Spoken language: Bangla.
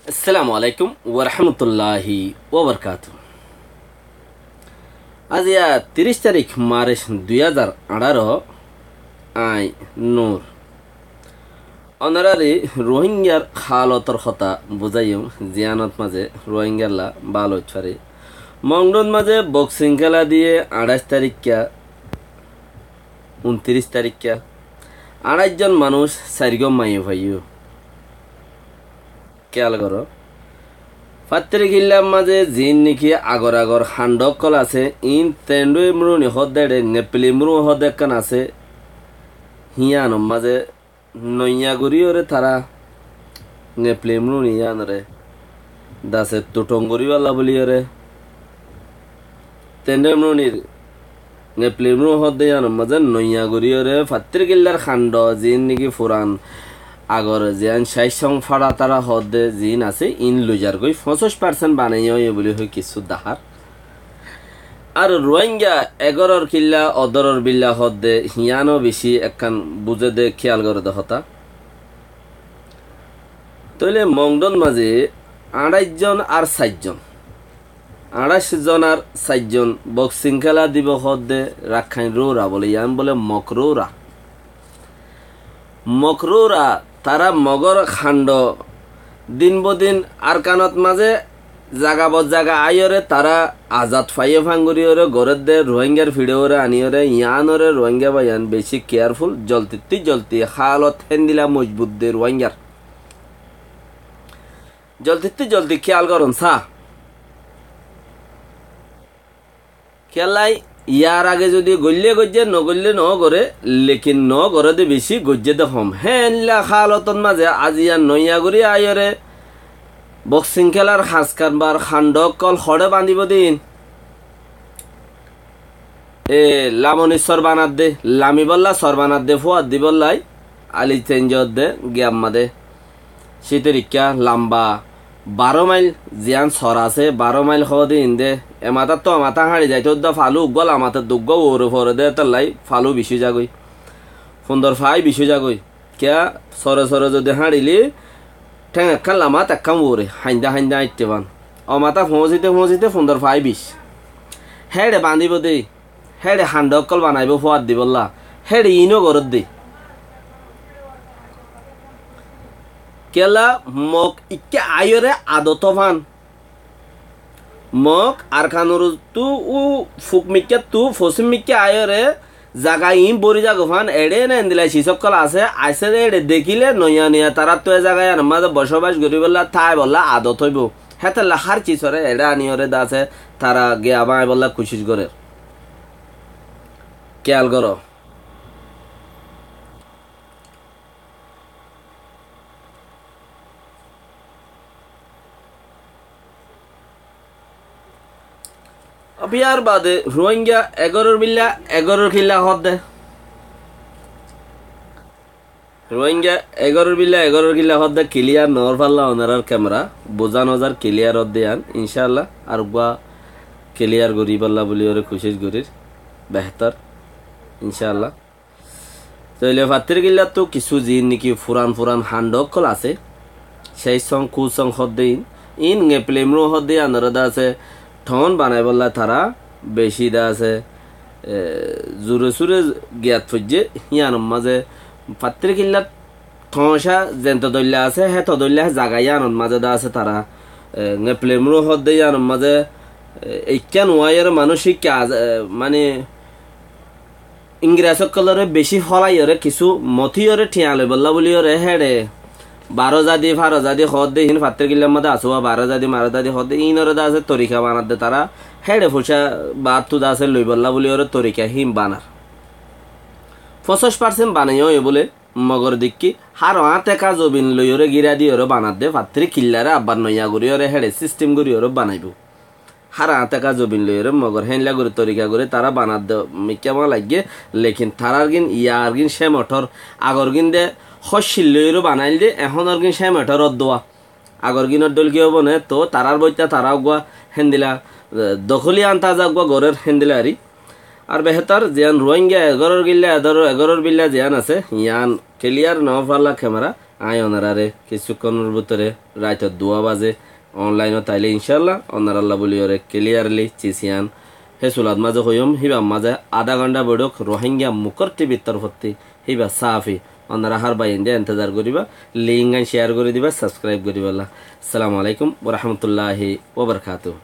আসসালামু আলাইকুম ওরহমতুল্লাহি ওবরকাত। আজ 30 তারিখ মার্চ 2018 আই নূর অনারারি রোহিঙ্গার হালতর কথা বুঝাইম জিয়ানত মাঝে রোহিঙ্গারলা বাল হচ্ছে মংডন মাঝে বক্সিং খেলা দিয়ে 28 তারিখা 29 তারিখা 28 জন মানুষ সারিগম মাইয়ে ভাইও খেয়াল করো ফাত্তরি গিল্লার মাঝে জিন নাকি আগর আগর হান্ডক কল আছে ইন তেন্ডুই মরুনি হদ্দেড়ে নেপলি মরু হদ্দেকান আছে হিয়ানোর মাঝে নইয়া গড়িওরে তারা নেপলি মরুনি ইয়ানরে দাসে তুটং গড়িওয়ালা বলিওরে তেন্ডুই মরুনির নেপলি মরু হদ্দে ইয়ানোর মাঝে নইয়া গড়িওরে ফাত্তরি গিল্লার খান্ড জিন নাকি ফুরান আগর যেন সাইসং ফাড়া তারা হদে জিন আছে ইন লুজার গই 50% বানাইও বলি হয় কিছু দাহার আর রোহিঙ্গা 11 কিল্লা অদরর বিল্লা হদে হিয়ানো বেশি একখান বুঝে দে খেয়াল করে দহতা তইলে মংডন মাঝে 28 জন আর 4 জন 28 জন আর 4 জন বক্সিং খেলা দিব হদে রাখাইন রোরা বলে ইয়ান বলে মকরুরা তারা মগর খান্ড দিন বদিন আর কানত মাঝে জাগা বজাগা আইরে তারা আজাদ ফাইয়ে ফাঙ্গুরিওরে গড়ের দে রোহিঙ্গার ভিডিওরে আনিওরে ইয়ানরে রোহিঙ্গা বা ইয়ান বেশি কেয়ারফুল জলতি হালত হেন্দিলা মজবুত দে রোহিঙ্গার জলতি খেয়াল করুন সা খেলাই ইয়ার আগে যদি গল্লে গজ্জে নগল্লে ন করে লেকিন ন করে দে বেশি গজ্জে দে হম হেনলা খালতন মাঝে আজি আর নইয়া করি আয়রে বক্সিং খেলার হাঁস কারবার খান্ডক কল খড়ে বাঁধিব দিন লামনি সরবানাত দে লামি বললা সরবানাত দে ফুয়াদ দি বললাই আলি চেঞ্জ দে গ্যাম্মা দে শীতের ইক্কা লাম্বা 12 মাইল জিয়ান সর আছে 12 মাইল খ দিন দে এমাতা তো মাথা হাঁড়ি যাইতে ফালু গল আমাতে দুগ্গ ওরে ফরে দে তাই ফালু বিশু যাগই সুন্দর ফাই বিশু যাগই কে সরে যদি হাঁড়িলি ঠেং একখান লামাত একখান ওরে হাইন্দা আইতে পান অমাতা ফৌঁজিতে সুন্দর ফাই বিশ হেড়ে বান্ধিব দে হেড়ে হান্ডকল বানাইব ফোয়াদ দি বললা হেড়ে ইনো গরত দে কেলা মক ইকে আয়রে আদত ভান মক আর খানুর তু উ ফুক মিকে তু ফসিম মিকে আয়রে জাগা ইম বরি জাগো ফান এড়ে না দিলাই শিসকল আছে আইসে এড়ে দেখিলে নইয়া নিয়া তারা তো জায়গায় আমাদের বসবাস করি বললা তাই বললা আদত হইব হেতে লাহার চিসরে এড়ে আনিয়রে দাসে তারা গে আমায় বললা কুশিস করে খেয়াল করো অবিয়ার বাদে রোহিঙ্গা 11 কিল্লা হদে রোহিঙ্গা 11 কিল্লা হদে ক্লিয়ার নর পাল্লা ওনার ক্যামেরা বোঝা নজার ক্লিয়ার হদে আন ইনশাআল্লাহ আর বা ক্লিয়ার করি পাল্লা বলি ওরে কোশিশ করির বেহতর ইনশাআল্লাহ তাইলে ফাত্তির কিল্লা তো কিছু জিন নাকি ফুরান হান্ডক কল আছে সেই সং কুসং হদে ইন নেপ্লেমরো হদে আনরদা আছে ঠন বানাই বললা তারা বেশি দা আছে জুরে জ্ঞাত ফুজে ইয়ানোর মাঝে ফাত্তির কিল্লা ঠসা যেন্ত দল্লা আছে হে তো দল্লা জাগা ইয়ানোর মাঝে দা আছে তারা নেপ্লেমরো হদে ইয়ানোর মাঝে এইখান ওয়াইয়ের মানসিক মানে ইংরেজ সকলরে বেশি ফলাইরে কিছু মথিয়রে ঠিয়ালে বললা বলিওরে হেড়ে 12 জাদি 12 জাদি হদ দে হিন ফাত্তির কিল্লার মধ্যে আসুয়া 12 জাদি 12 জাদি হদ দে ইনরে দা আছে তরিকা বানাত দে তারা হেড়ে ফুসা বাত তু দাসে লই বললা বলি ওরে তরিকা হিম বানার 50% বানাইও এ বলে মগর দিক্কি হার হাতে কাজ জবিন লই ওরে গিরা দি ওরে বানাত দে ফাত্তির কিল্লারে আবার নইয়া গরি ওরে হেড়ে সিস্টেম গরি ওরে বানাইব হার হাতে কাজ জবিন লই ওরে মগর হেনলা গরি তরিকা গরি তারা বানাত দে মিক্কামা লাগে লেকিন তারার গিন ইয়ার গিন সে মটর আগর গিন দে হসিল্লইরও বানাইল দে এখন আর গিন সাই মেটর দোয়া আগর গিনের দল কি হব না তো তারার বইতা তারাও গুয়া হেন্দিলা দখলি আনতা যাক গুয়া ঘরের হেন্দিলা আরি আর বেহতার জিয়ান রোহিঙ্গা 11 গিল্লা 11 বিল্লা জিয়ান আছে ইয়ান ক্লিয়ার ন পারলা ক্যামেরা আই ওনারারে কিছুক্ষণের ভিতরে রাত 2 বাজে অনলাইনে তাইলে ইনশাল্লাহ ওনার আল্লাহ বলি ওরে ক্লিয়ারলি চিসিয়ান হে সুলাদ মাঝে হইম হিবা মাঝে আধা ঘন্টা বড়ক রোহিঙ্গা মুখর টিভির তরফতে হিবা সাফি ওনারা হার বাই ইন্ডিয়া ইন্তজার করিবা লিঙ্ক শেয়ার করে দিবা সাবস্ক্রাইব করিবা। আসসালামু আলাইকুম ওয়া রাহমাতুল্লাহি ওয়া বারাকাতুহু।